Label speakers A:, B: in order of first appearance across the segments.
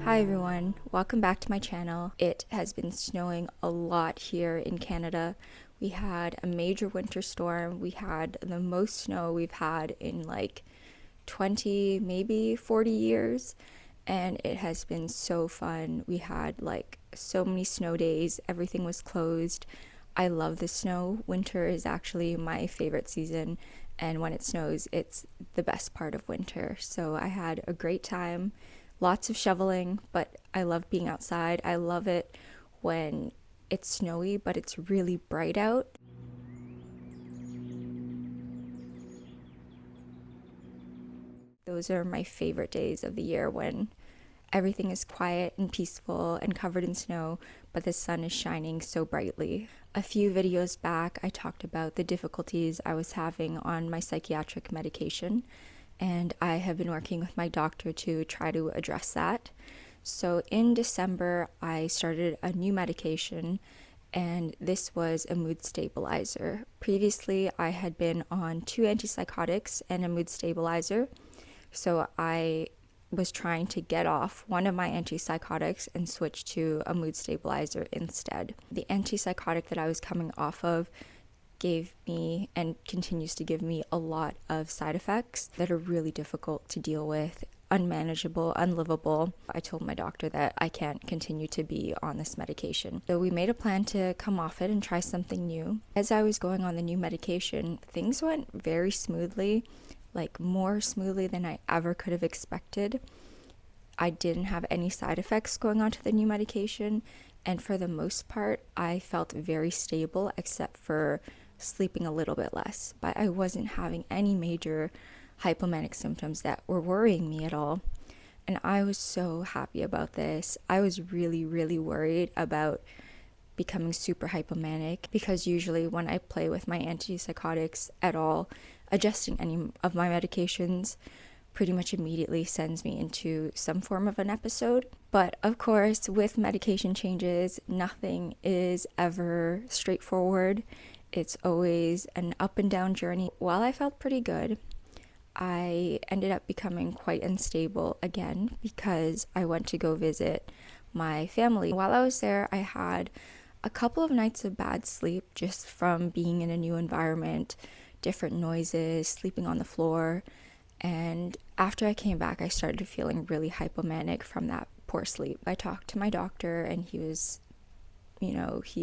A: Hi everyone, welcome back to my channel. It has been snowing a lot here in Canada. We had a major winter storm. We had the most snow we've had in like 20, maybe 40 years, and it has been so fun. We had like so many snow days, everything was closed. I love the snow. Winter is actually my favorite season, and when it snows, it's the best part of winter. So I had a great time. Lots of shoveling, but I love being outside. I love it when it's snowy, but it's really bright out. Those are my favorite days of the year when everything is quiet and peaceful and covered in snow, but the sun is shining so brightly. A few videos back, I talked about the difficulties I was having on my psychiatric medication, and I have been working with my doctor to try to address that. So in December, I started a new medication, and this was a mood stabilizer. Previously, I had been on 2 antipsychotics and a mood stabilizer, so I was trying to get off one of my antipsychotics and switch to a mood stabilizer instead. The antipsychotic that I was coming off of gave me and continues to give me a lot of side effects that are really difficult to deal with, unmanageable, unlivable. I told my doctor that I can't continue to be on this medication. So we made a plan to come off it and try something new. As I was going on the new medication, things went very smoothly, like more smoothly than I ever could have expected. I didn't have any side effects going on to the new medication, and for the most part, I felt very stable except for sleeping a little bit less, but I wasn't having any major hypomanic symptoms that were worrying me at all. And I was so happy about this. I was really, really worried about becoming super hypomanic because usually when I play with my antipsychotics at all, adjusting any of my medications pretty much immediately sends me into some form of an episode. But of course, with medication changes, nothing is ever straightforward. It's always an up and down journey. While I felt pretty good, I ended up becoming quite unstable again because I went to go visit my family. While I was there, I had a couple of nights of bad sleep just from being in a new environment, different noises, sleeping on the floor. And after I came back, I started feeling really hypomanic from that poor sleep. I talked to my doctor and he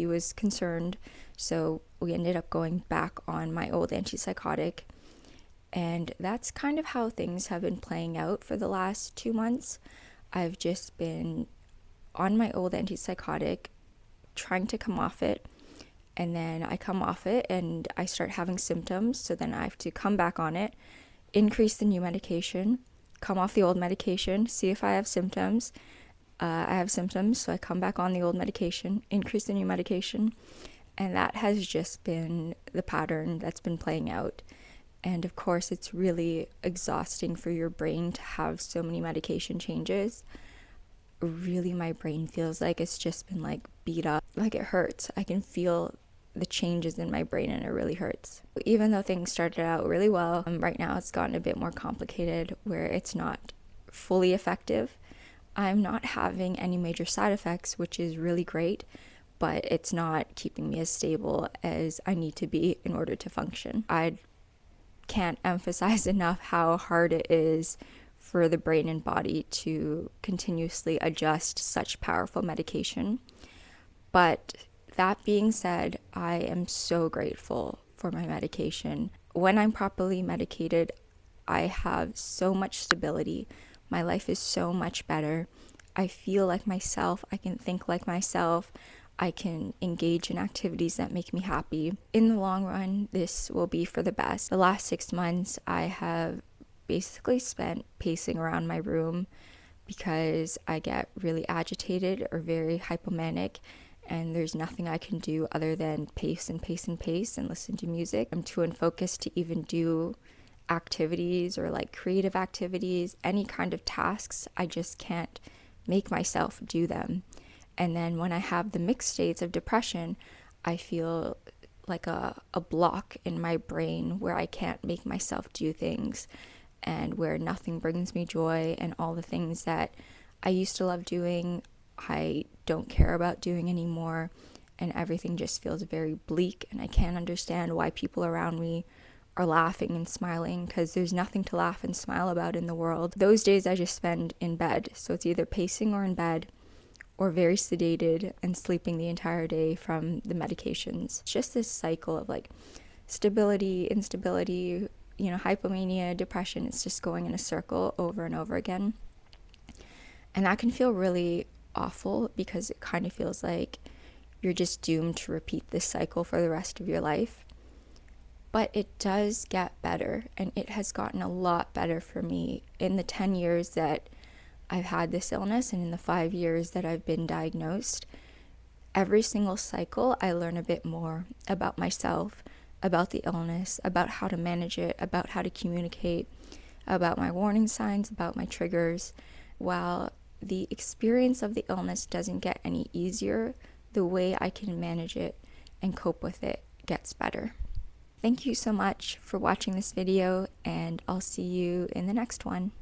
A: was concerned. So we ended up going back on my old antipsychotic. And that's kind of how things have been playing out for the last 2 months. I've just been on my old antipsychotic, trying to come off it. And then I come off it and I start having symptoms. So then I have to come back on it, increase the new medication, come off the old medication, see if I have symptoms. I have symptoms, so I come back on the old medication, increase the new medication, and that has just been the pattern that's been playing out. And of course, it's really exhausting for your brain to have so many medication changes. Really, my brain feels like it's just been like beat up, like it hurts. I can feel the changes in my brain and it really hurts. Even though things started out really well, right now it's gotten a bit more complicated where it's not fully effective. I'm not having any major side effects, which is really great, but it's not keeping me as stable as I need to be in order to function. I can't emphasize enough how hard it is for the brain and body to continuously adjust such powerful medication. But that being said, I am so grateful for my medication. When I'm properly medicated, I have so much stability. My life is so much better. I feel like myself. I can think like myself. I can engage in activities that make me happy. In the long run, this will be for the best. The last 6 months, I have basically spent pacing around my room because I get really agitated or very hypomanic, and there's nothing I can do other than pace and pace and pace and listen to music. I'm too unfocused to even do activities or like creative activities, any kind of tasks. I just can't make myself do them. And then when I have the mixed states of depression, I feel like a block in my brain where I can't make myself do things and where nothing brings me joy, and all the things that I used to love doing, I don't care about doing anymore, and everything just feels very bleak, and I can't understand why people around me are laughing and smiling, because there's nothing to laugh and smile about in the world. Those days I just spend in bed, so it's either pacing or in bed, or very sedated and sleeping the entire day from the medications. It's just this cycle of like stability, instability, hypomania, depression. It's just going in a circle over and over again. And that can feel really awful because it kind of feels like you're just doomed to repeat this cycle for the rest of your life. But it does get better, and it has gotten a lot better for me in the 10 years that I've had this illness and in the 5 years that I've been diagnosed. Every single cycle, I learn a bit more about myself, about the illness, about how to manage it, about how to communicate, about my warning signs, about my triggers. While the experience of the illness doesn't get any easier, the way I can manage it and cope with it gets better. Thank you so much for watching this video, and I'll see you in the next one.